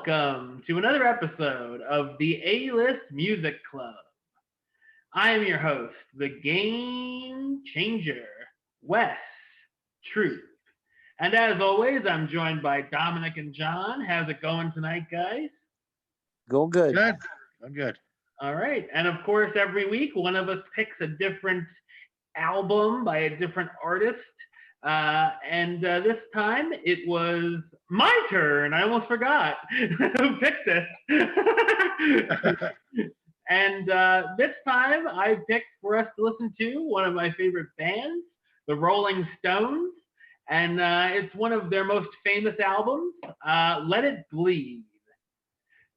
welcome to another episode of the A-List Music Club. I am your host, the game changer, Wes Truth. And as always, I'm joined by Dominic and John. How's it going tonight, guys? Go good. Good. I'm good. All right. And of course, every week, one of us picks a different album by a different artist. And this time it was my turn. I almost forgot who picked this. And this time I picked for us to listen to one of my favorite bands, the Rolling Stones. And it's one of their most famous albums, Let It Bleed.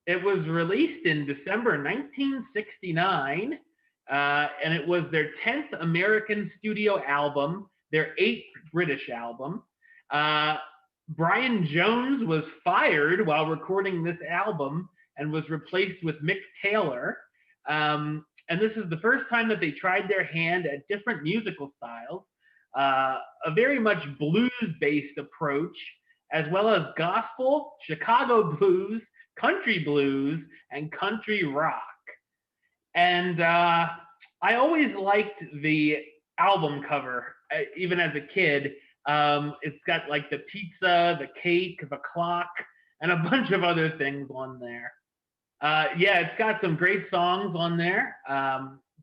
It was released in December 1969, and it was their 10th American studio album, their 8th British album. Brian Jones was fired while recording this album and was replaced with Mick Taylor. And this is the first time that they tried their hand at different musical styles, a very much blues-based approach, as well as gospel, Chicago blues, country blues, and country rock. And I always liked the album cover, even as a kid. It's got like the pizza, the cake, the clock, and a bunch of other things on there. It's got some great songs on there.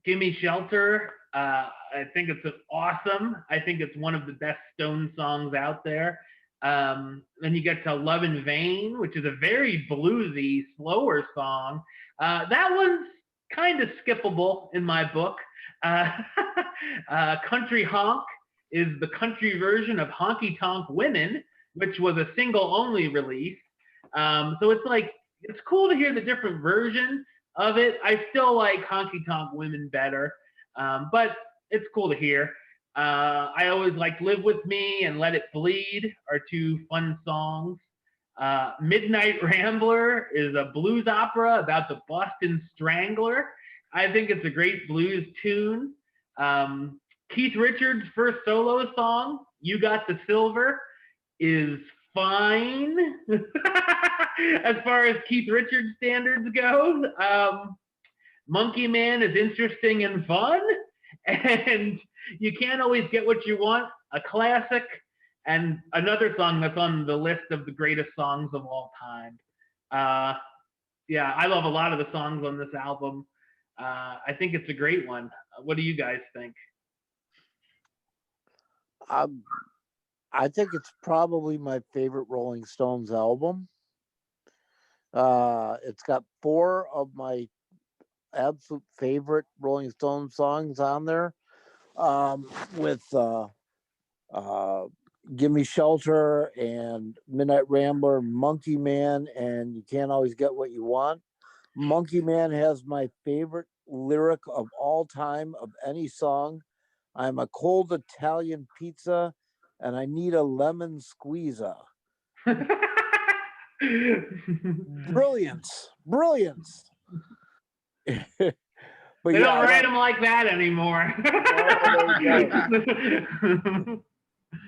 Gimme Shelter, I think it's awesome. I think it's one of the best Stone songs out there. Then you get to Love in Vain, which is a very bluesy, slower song. That one's kind of skippable in my book. Country Honk is the country version of Honky Tonk Women, which was a single-only release. So it's cool to hear the different versions of it. I still like Honky Tonk Women better, but it's cool to hear. I always like Live With Me and Let It Bleed are two fun songs. Midnight Rambler is a blues opera about the Boston Strangler. I think it's a great blues tune. Keith Richards' first solo song, You Got the Silver, is fine as far as Keith Richards standards go. Monkey Man is interesting and fun, and You Can't Always Get What You Want, a classic, and another song that's on the list of the greatest songs of all time. I love a lot of the songs on this album. I think it's a great one. What do you guys think? I think it's probably my favorite Rolling Stones album. It's got 4 of my absolute favorite Rolling Stones songs on there, with Gimme Shelter and Midnight Rambler, Monkey Man, and You Can't Always Get What You Want. Monkey Man has my favorite lyric of all time of any song. I'm a cold Italian pizza and I need a lemon squeezer. Brilliance. But they don't write them like that anymore.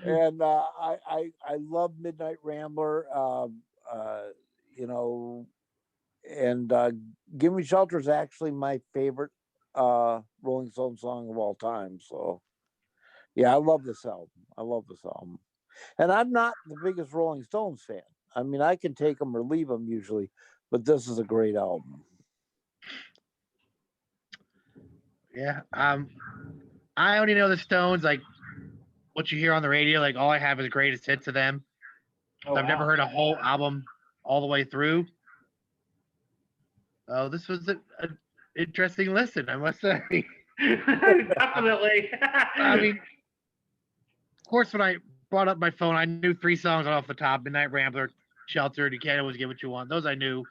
And I love Midnight Rambler, and Gimme Shelter is actually my favorite Rolling Stones song of all time. So, yeah, I love this album. And I'm not the biggest Rolling Stones fan. I mean, I can take them or leave them usually, but this is a great album. Yeah. I only know the Stones, like what you hear on the radio. Like all I have is greatest hits of them. I've never heard a whole album all the way through. Oh, this was an interesting listen, I must say. Definitely. I mean, of course, when I brought up my phone, I knew 3 songs off the top: Midnight Rambler, Sheltered, You Can't Always Get What You Want. Those I knew.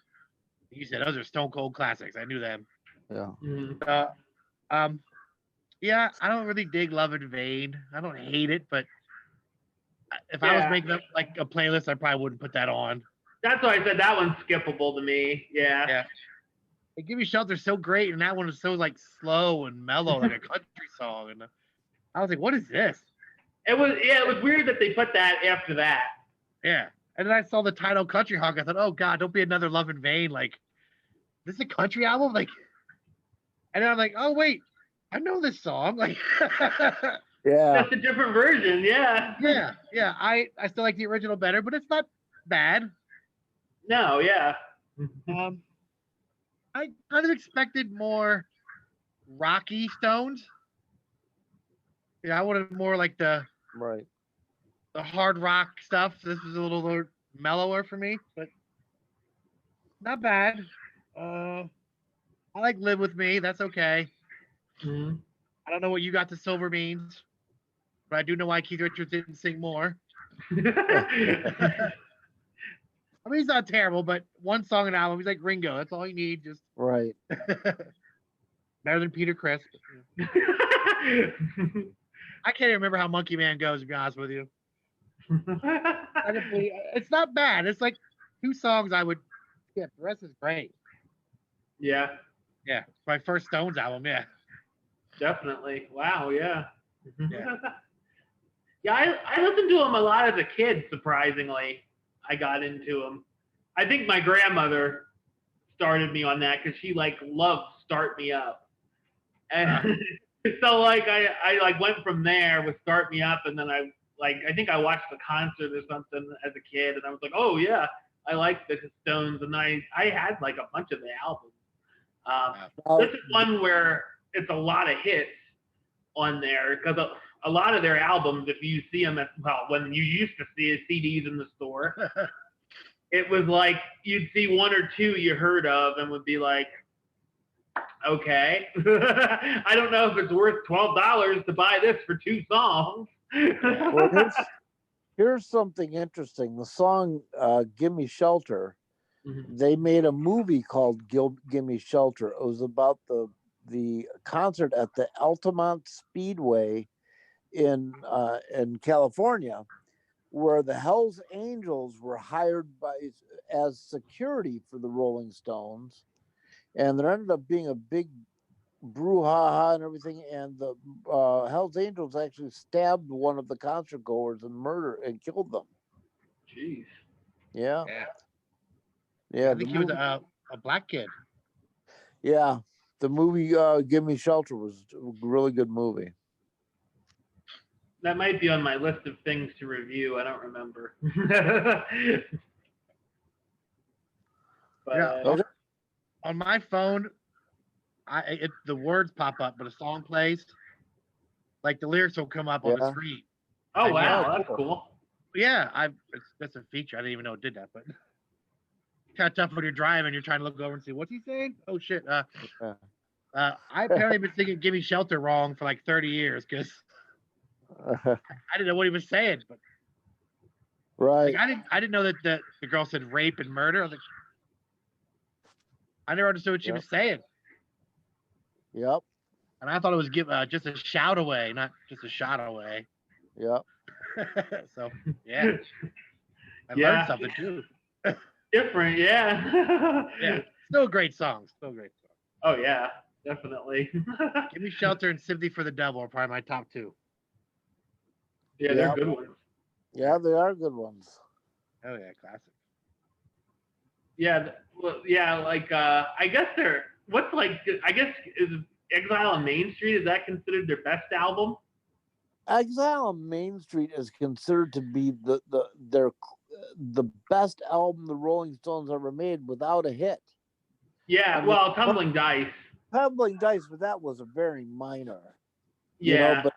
You said those are Stone Cold classics. I knew them. Yeah. Mm-hmm. Yeah, I don't really dig Love in Vain. I don't hate it, but if I was making up like a playlist, I probably wouldn't put that on. That's why I said that one's skippable to me. Yeah. Yeah. And Give Me Shelter's so great, and that one is so like slow and mellow, like a country song. And I was like, what is this? It was weird that they put that after that. Yeah. And then I saw the title Country Hawk. I thought, oh God, don't be another Love in Vain. Like, this is a country album? Like, and then I'm like, oh wait, I know this song. Like, Yeah. Just a different version, yeah. yeah. I still like the original better, but it's not bad. No, yeah. I kind of expected more rocky Stones. Yeah, I wanted more like the Right. hard rock stuff. This was a little mellower for me, but not bad. I like Live With Me. That's okay. Mhm. I don't know what You Got the Silver means, but I do know why Keith Richards didn't sing more. I mean, he's not terrible, but one song an album. He's like Ringo. That's all you need. Just Right. better than Peter Criss. I can't even remember how Monkey Man goes, to be honest with you. It's not bad. It's like 2 songs I would skip. The rest is great. Yeah, Yeah, my first Stones album. Yeah. definitely. Wow, yeah. Yeah. Yeah, I listened to them a lot as a kid, surprisingly. I got into them. I think my grandmother started me on that because she loved Start Me Up. And so I went from there with Start Me Up, and then I think I watched the concert or something as a kid, and I was like, oh yeah, I like the Stones, and I had like a bunch of the albums. This is one where it's a lot of hits on there because a lot of their albums, if you see them when you used to see CDs in the store, it was like you'd see 1 or 2 you heard of and would be like, okay, I don't know if it's worth $12 to buy this for 2 songs. Well, here's something interesting. The song "Gimme Shelter," they made a movie called "Gimme Shelter." It was about the concert at the Altamont Speedway in California, where the Hells Angels were hired as security for the Rolling Stones, and there ended up being a big brouhaha and everything, and the Hells Angels actually stabbed one of the concert goers and killed them. Jeez. Yeah. I think he was a black kid. Yeah, the movie "Give Me Shelter" was a really good movie. That might be on my list of things to review. I don't remember. But, on my phone, the words pop up, but a song plays. Like the lyrics will come up on the screen. Oh wow, that's cool. Yeah, that's a feature. I didn't even know it did that, but kind of tough when you're driving. You're trying to look over and see what's he saying. Oh shit. I apparently been singing "Gimme Shelter" wrong for like 30 years because I didn't know what he was saying. But right, I didn't know that the girl said rape and murder. I was like, I never understood what she was saying. Yep. And I thought it was just a shout away, not just a shot away. Yep. So yeah, I learned something too. Different, yeah. Yeah, still a great song. Still a great song. Oh yeah, definitely. "Give Me Shelter" and "Sympathy for the Devil" are probably my top 2. Yeah, they're good ones. Yeah, they are good ones. Oh yeah, classic. Yeah, well, yeah. I guess is Exile on Main Street, is that considered their best album? Exile on Main Street is considered to be the best album the Rolling Stones ever made without a hit. Yeah, well, Tumbling Dice. Tumbling Dice, but that was a very minor. Yeah. But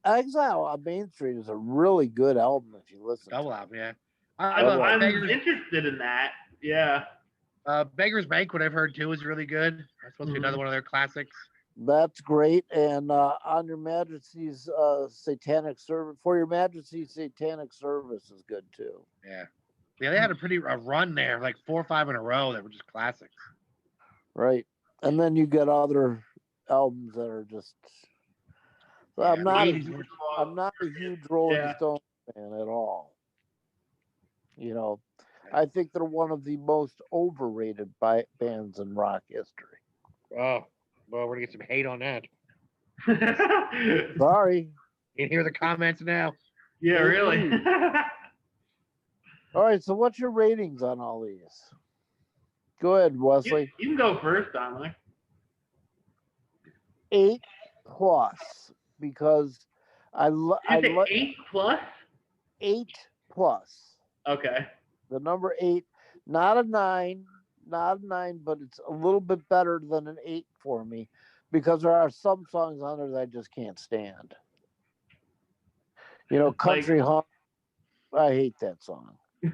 Exile on Main Street is a really good album if you listen. Double album, yeah. I'm interested in that. Yeah. Beggar's Banquet, I've heard too, is really good. That's supposed to be another one of their classics. That's great. And On Your Majesty's Satanic Service, For Your Majesty's Satanic Service is good too. Yeah. Yeah, they had a run there, like 4 or 5 in a row that were just classics. Right. And then you get other albums that are just. I'm not a huge Rolling Stone fan at all. I think they're one of the most overrated bands in rock history. Oh, well, we're gonna get some hate on that. Sorry. You can hear the comments now. Yeah, really. All right, so what's your ratings on all these? Go ahead, Wesley. You can go first, Dominic. 8+ because I Did you say like 8+? 8+. Okay. The number 8, not a 9, but it's a little bit better than an 8 for me because there are some songs on there that I just can't stand. You know, Country Honk. I hate that song. Do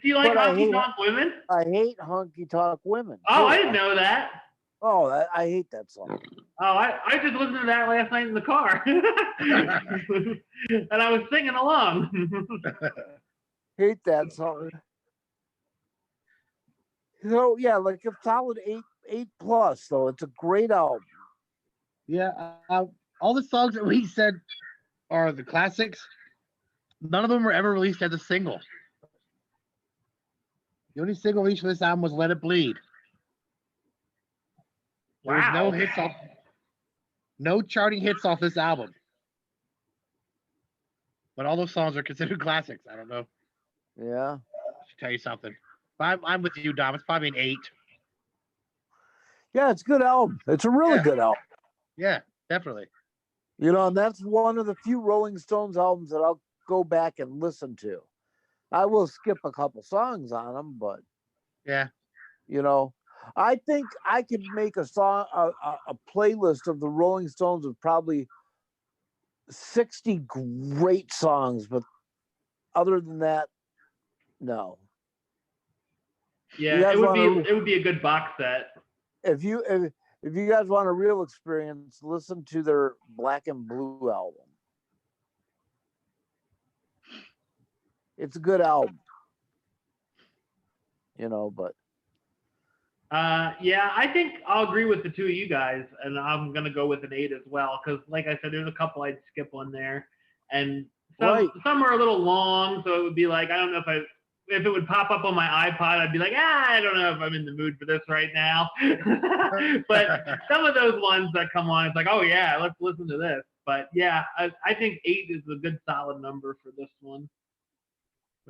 you like honky tonk women? I hate honky tonk women. Oh, I didn't know that. Oh, I hate that song. Oh, I just listened to that last night in the car. And I was singing along. Hate that song. So yeah, like a solid 8+ though. It's a great album. Yeah, all the songs that we said are the classics. None of them were ever released as a single. The only single released for this album was "Let It Bleed." There was no hits off, no charting hits off this album. But all those songs are considered classics. I don't know. Yeah. I should tell you something. But I'm with you, Dom. It's probably an 8. Yeah, it's a good album. It's a really good album. Yeah, definitely. You know, and that's one of the few Rolling Stones albums that I'll go back and listen to. I will skip a couple songs on them, but yeah, you know, I think I could make a playlist of the Rolling Stones with probably 60 great songs, but other than that, no. Yeah, it would be a good box set. If you guys want a real experience, listen to their Black and Blue album. It's a good album. You know, but yeah, I think I'll agree with the two of you guys, and I'm gonna go with an 8 as well, because like I said, there's a couple I'd skip on there, and some are a little long, so it would be like, I don't know if it would pop up on my iPod, I'd be like, I don't know if I'm in the mood for this right now. But some of those ones that come on, it's like, oh yeah, let's listen to this. But yeah, I think 8 is a good solid number for this one.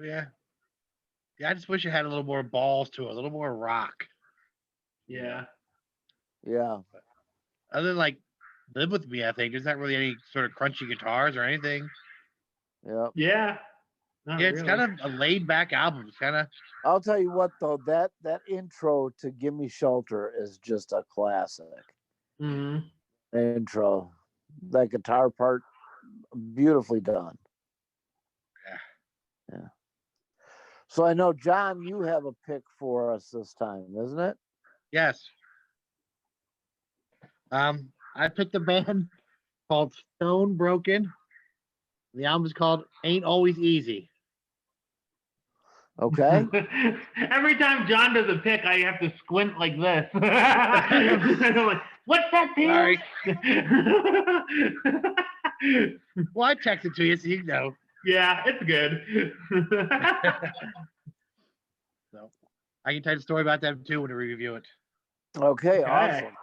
Yeah. Yeah, I just wish it had a little more balls to it, a little more rock. Yeah. Yeah. Other than like Live With Me, I think there's not really any sort of crunchy guitars or anything. Yeah. Yeah. It's kind of a laid back album. It's kind of. I'll tell you what though, that intro to "Give Me Shelter" is just a classic. Mm-hmm. Intro, that guitar part, beautifully done. Yeah. So I know, John, you have a pick for us this time, isn't it? Yes. I picked a band called Stone Broken. The album is called "Ain't Always Easy." Okay. Every time John does a pick, I have to squint like this. Like, what's that thing? Sorry. Well, I texted to you, so you know. Yeah, it's good. So I can tell you the story about them too when we review it. Okay, awesome.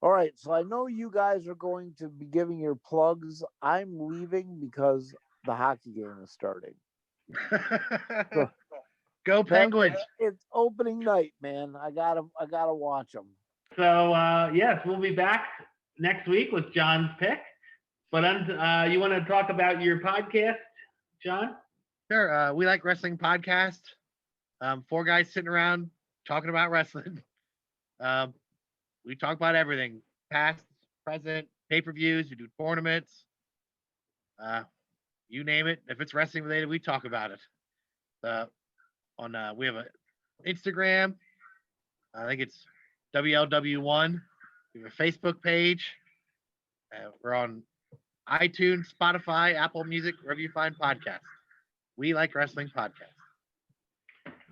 All right, so I know you guys are going to be giving your plugs. I'm leaving because the hockey game is starting. Go Penguins! It's opening night, man. I gotta watch them. So yes, we'll be back next week with John's pick. But you want to talk about your podcast, John? Sure. We Like Wrestling podcast. 4 guys sitting around talking about wrestling. We talk about everything: past, present, pay-per-views. We do tournaments. You name it. If it's wrestling related, we talk about it. We have an Instagram. I think it's WLW1. We have a Facebook page. We're on iTunes, Spotify, Apple Music, wherever you find podcasts. We Like Wrestling podcast.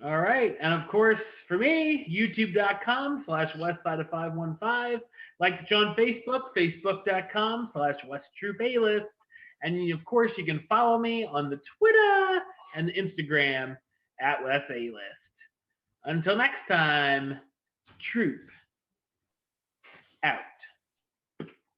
All right. And of course, for me, youtube.com/westside515. Like to join Facebook, facebook.com/WestTruePaylist. And of course, you can follow me on the Twitter and the Instagram @WesAList. Until next time, Troop.